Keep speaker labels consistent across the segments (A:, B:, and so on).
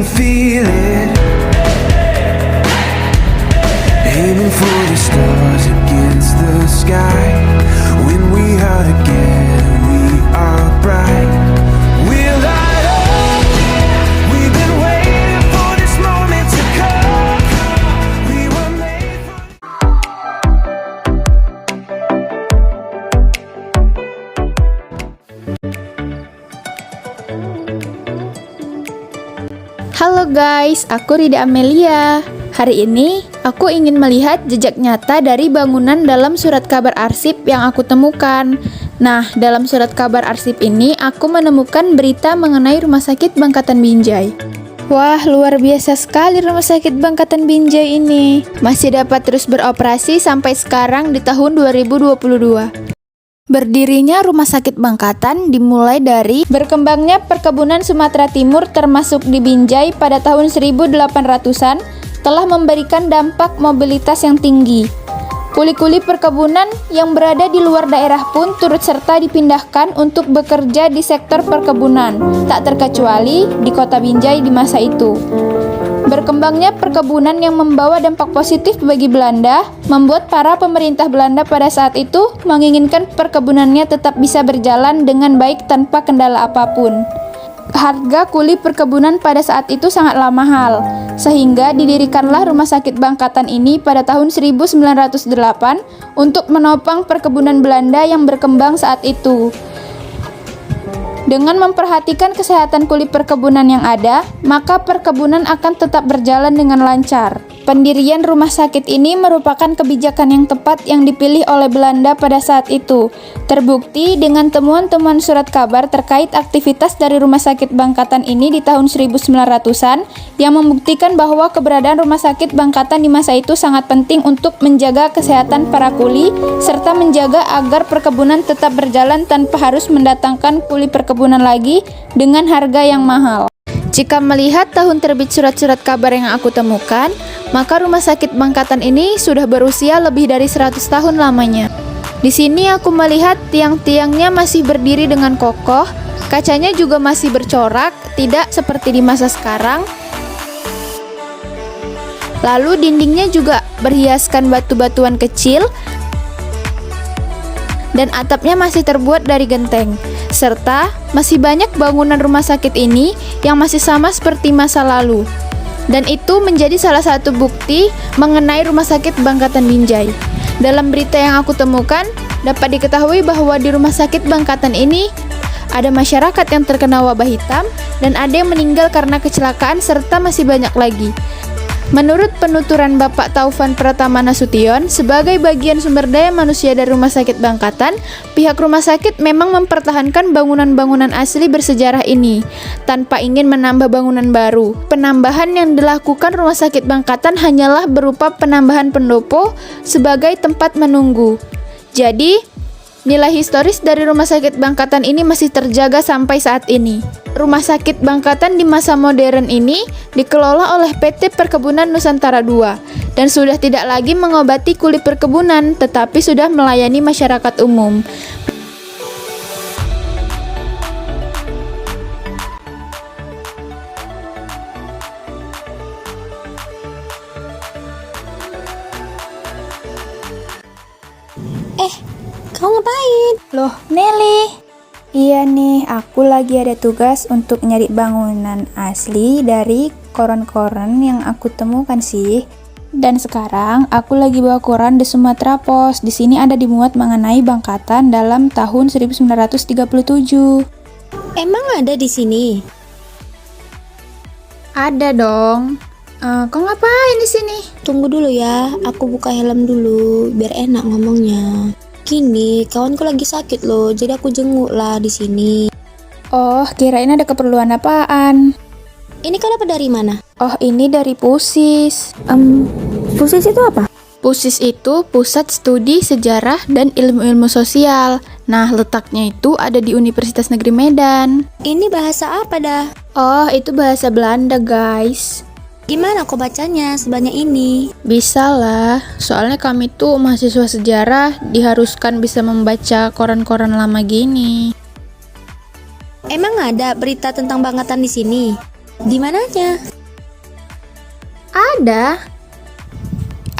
A: can feel it. Aiming for the stars against the sky. When we are together, we are bright. We'll light up. We've been waiting for this moment to come. We were made for.
B: Halo guys, aku Rida Amelia. Hari ini aku ingin melihat jejak nyata dari bangunan dalam surat kabar arsip yang aku temukan. Nah, dalam surat kabar arsip ini aku menemukan berita mengenai Rumah Sakit Bangkatan Binjai. Wah, luar biasa sekali Rumah Sakit Bangkatan Binjai ini. Masih dapat terus beroperasi sampai sekarang di tahun 2022. Berdirinya Rumah Sakit Bangkatan dimulai dari berkembangnya perkebunan Sumatera Timur termasuk di Binjai pada tahun 1800-an telah memberikan dampak mobilitas yang tinggi. Kuli-kuli perkebunan yang berada di luar daerah pun turut serta dipindahkan untuk bekerja di sektor perkebunan, tak terkecuali di kota Binjai di masa itu. Berkembangnya perkebunan yang membawa dampak positif bagi Belanda membuat para pemerintah Belanda pada saat itu menginginkan perkebunannya tetap bisa berjalan dengan baik tanpa kendala apapun. Harga kuli perkebunan pada saat itu sangatlah mahal, sehingga didirikanlah Rumah Sakit Bangkatan ini pada tahun 1908 untuk menopang perkebunan Belanda yang berkembang saat itu. Dengan memperhatikan kesehatan kuli perkebunan yang ada, maka perkebunan akan tetap berjalan dengan lancar. Pendirian rumah sakit ini merupakan kebijakan yang tepat yang dipilih oleh Belanda pada saat itu. Terbukti dengan temuan-temuan surat kabar terkait aktivitas dari Rumah Sakit Bangkatan ini di tahun 1900-an yang membuktikan bahwa keberadaan Rumah Sakit Bangkatan di masa itu sangat penting untuk menjaga kesehatan para kuli serta menjaga agar perkebunan tetap berjalan tanpa harus mendatangkan kuli perkebunan lagi dengan harga yang mahal. Jika melihat tahun terbit surat-surat kabar yang aku temukan, maka Rumah Sakit Bangkatan ini sudah berusia lebih dari 100 tahun lamanya. Di sini aku melihat tiang-tiangnya masih berdiri dengan kokoh, kacanya juga masih bercorak, tidak seperti di masa sekarang. Lalu dindingnya juga berhiaskan batu-batuan kecil, dan atapnya masih terbuat dari genteng. Serta masih banyak bangunan rumah sakit ini yang masih sama seperti masa lalu. Dan itu menjadi salah satu bukti mengenai Rumah Sakit Bangkatan Binjai. Dalam berita yang aku temukan, dapat diketahui bahwa di Rumah Sakit Bangkatan ini ada masyarakat yang terkena wabah hitam dan ada yang meninggal karena kecelakaan serta masih banyak lagi. Menurut penuturan Bapak Taufan Pratama Nasution, sebagai bagian sumber daya manusia dari Rumah Sakit Bangkatan, pihak rumah sakit memang mempertahankan bangunan-bangunan asli bersejarah ini, tanpa ingin menambah bangunan baru. Penambahan yang dilakukan Rumah Sakit Bangkatan hanyalah berupa penambahan pendopo sebagai tempat menunggu. Jadi, nilai historis dari Rumah Sakit Bangkatan ini masih terjaga sampai saat ini. Rumah Sakit Bangkatan di masa modern ini dikelola oleh PT Perkebunan Nusantara II dan sudah tidak lagi mengobati kuli perkebunan, tetapi sudah melayani masyarakat umum.
C: Kau ngapain?
B: Loh, Nelly. Iya nih, aku lagi ada tugas untuk nyari bangunan asli dari koran-koran yang aku temukan sih. Dan sekarang aku lagi bawa koran The Sumatra Post. Di sini ada dimuat mengenai Bangkatan dalam tahun 1937.
C: Emang ada di sini?
B: Ada dong. Kau ngapain di sini?
C: Tunggu dulu ya, aku buka helm dulu biar enak ngomongnya. Gini, kawanku lagi sakit loh, jadi aku jenguk lah di sini.
B: Oh, kirain ada keperluan apaan?
C: Ini kau dapat dari mana?
B: Oh, ini dari PUSIS.
C: Pusis itu apa?
B: PUSIS itu Pusat Studi Sejarah dan Ilmu-Ilmu Sosial. Nah, letaknya itu ada di Universitas Negeri Medan.
C: Ini bahasa apa dah?
B: Oh, itu bahasa Belanda, guys.
C: Gimana kau bacanya sebanyak ini?
B: Bisa lah, soalnya kami tuh mahasiswa sejarah diharuskan bisa membaca koran-koran lama gini.
C: Emang ada berita tentang Bangkatan di sini? Di mananya?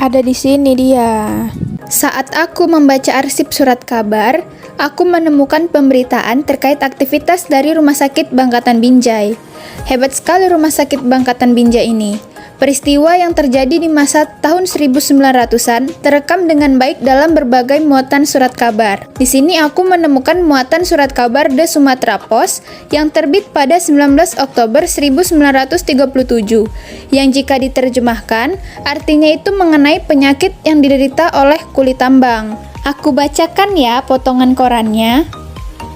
B: Ada di sini dia. Saat aku membaca arsip surat kabar, aku menemukan pemberitaan terkait aktivitas dari Rumah Sakit Bangkatan Binjai. Hebat sekali Rumah Sakit Bangkatan Binjai ini. Peristiwa yang terjadi di masa tahun 1900-an terekam dengan baik dalam berbagai muatan surat kabar. Di sini aku menemukan muatan surat kabar The Sumatra Post yang terbit pada 19 Oktober 1937, yang jika diterjemahkan, artinya itu mengenai penyakit yang diderita oleh kulit tambang. Aku bacakan ya potongan korannya.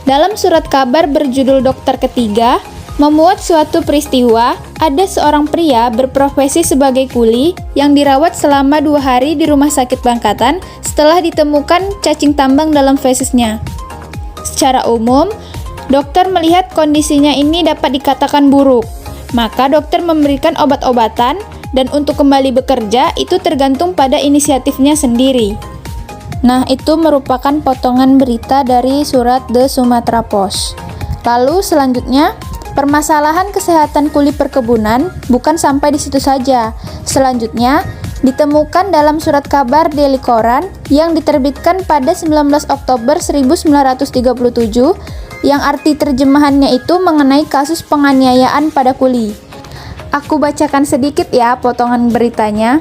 B: Dalam surat kabar berjudul Dokter Ketiga, memuat suatu peristiwa, ada seorang pria berprofesi sebagai kuli yang dirawat selama 2 hari di Rumah Sakit Bangkatan setelah ditemukan cacing tambang dalam fesesnya. Secara umum, dokter melihat kondisinya ini dapat dikatakan buruk. Maka dokter memberikan obat-obatan dan untuk kembali bekerja itu tergantung pada inisiatifnya sendiri. Nah, itu merupakan potongan berita dari surat The Sumatra Post. Lalu selanjutnya, permasalahan kesehatan kuli perkebunan bukan sampai di situ saja. Selanjutnya, ditemukan dalam surat kabar Daily Koran yang diterbitkan pada 19 Oktober 1937 yang arti terjemahannya itu mengenai kasus penganiayaan pada kuli. Aku bacakan sedikit ya potongan beritanya.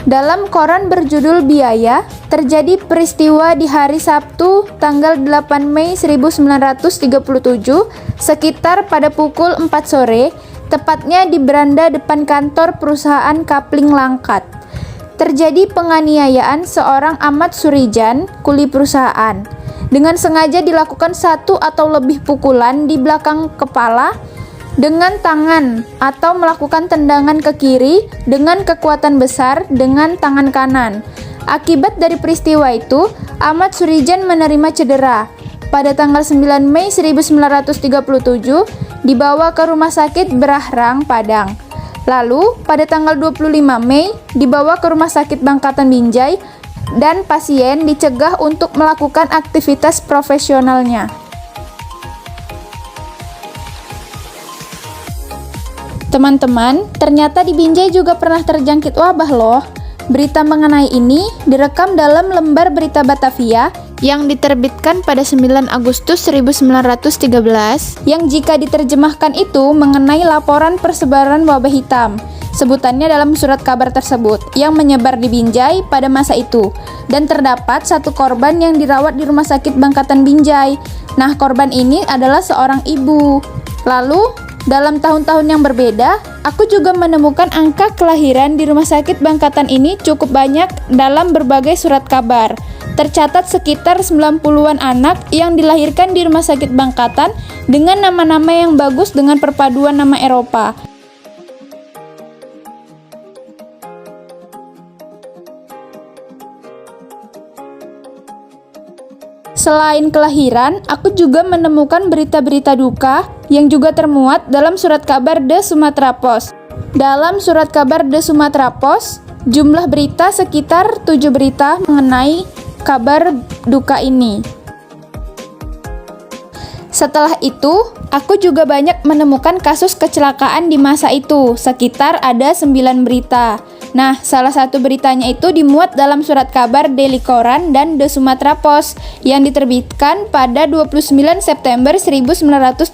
B: Dalam koran berjudul Biaya, terjadi peristiwa di hari Sabtu tanggal 8 Mei 1937 sekitar pada pukul 4 sore, tepatnya di beranda depan kantor perusahaan Kapling Langkat. Terjadi penganiayaan seorang Ahmad Surijan, kuli perusahaan. Dengan sengaja dilakukan 1 atau lebih pukulan di belakang kepala dengan tangan atau melakukan tendangan ke kiri dengan kekuatan besar dengan tangan kanan. Akibat dari peristiwa itu, Ahmad Surijan menerima cedera. Pada tanggal 9 Mei 1937, dibawa ke Rumah Sakit Berahrang, Padang. Lalu, pada tanggal 25 Mei, dibawa ke Rumah Sakit Bangkatan Binjai dan pasien dicegah untuk melakukan aktivitas profesionalnya. Teman-teman, ternyata di Binjai juga pernah terjangkit wabah loh. Berita mengenai ini direkam dalam lembar berita Batavia yang diterbitkan pada 9 Agustus 1913 yang jika diterjemahkan itu mengenai laporan persebaran wabah hitam. Sebutannya dalam surat kabar tersebut yang menyebar di Binjai pada masa itu dan terdapat 1 korban yang dirawat di Rumah Sakit Bangkatan Binjai. Nah, korban ini adalah seorang ibu. Lalu, dalam tahun-tahun yang berbeda, aku juga menemukan angka kelahiran di Rumah Sakit Bangkatan ini cukup banyak dalam berbagai surat kabar. Tercatat sekitar 90-an anak yang dilahirkan di Rumah Sakit Bangkatan dengan nama-nama yang bagus dengan perpaduan nama Eropa. Selain kelahiran, aku juga menemukan berita-berita duka yang juga termuat dalam surat kabar The Sumatra Post. Dalam surat kabar The Sumatra Post, jumlah berita sekitar 7 berita mengenai kabar duka ini. Setelah itu, aku juga banyak menemukan kasus kecelakaan di masa itu, sekitar ada 9 berita. Nah, salah satu beritanya itu dimuat dalam surat kabar Daily Koran dan The Sumatra Post yang diterbitkan pada 29 September 1934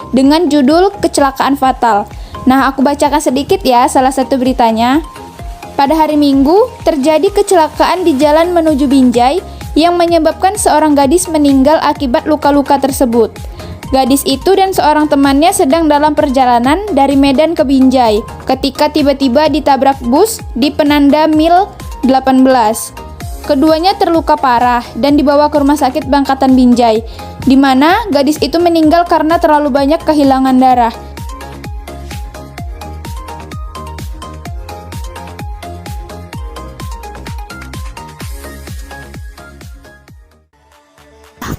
B: dengan judul Kecelakaan Fatal. Nah, aku bacakan sedikit ya salah satu beritanya. Pada hari Minggu, terjadi kecelakaan di jalan menuju Binjai yang menyebabkan seorang gadis meninggal akibat luka-luka tersebut. Gadis itu dan seorang temannya sedang dalam perjalanan dari Medan ke Binjai ketika tiba-tiba ditabrak bus di penanda mil 18. Keduanya terluka parah dan dibawa ke Rumah Sakit Bangkatan Binjai, di mana gadis itu meninggal karena terlalu banyak kehilangan darah.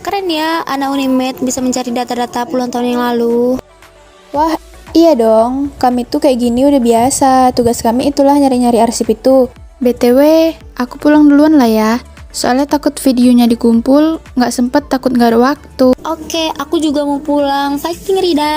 C: Keren ya, anak Unimed bisa mencari data-data puluhan tahun yang lalu.
B: Wah, iya dong. Kami tuh kayak gini udah biasa. Tugas kami itulah nyari-nyari arsip itu. BTW, aku pulang duluan lah ya. Soalnya takut videonya dikumpul, nggak sempet takut nggak ada waktu.
C: Oke, aku juga mau pulang. Fighting Rida.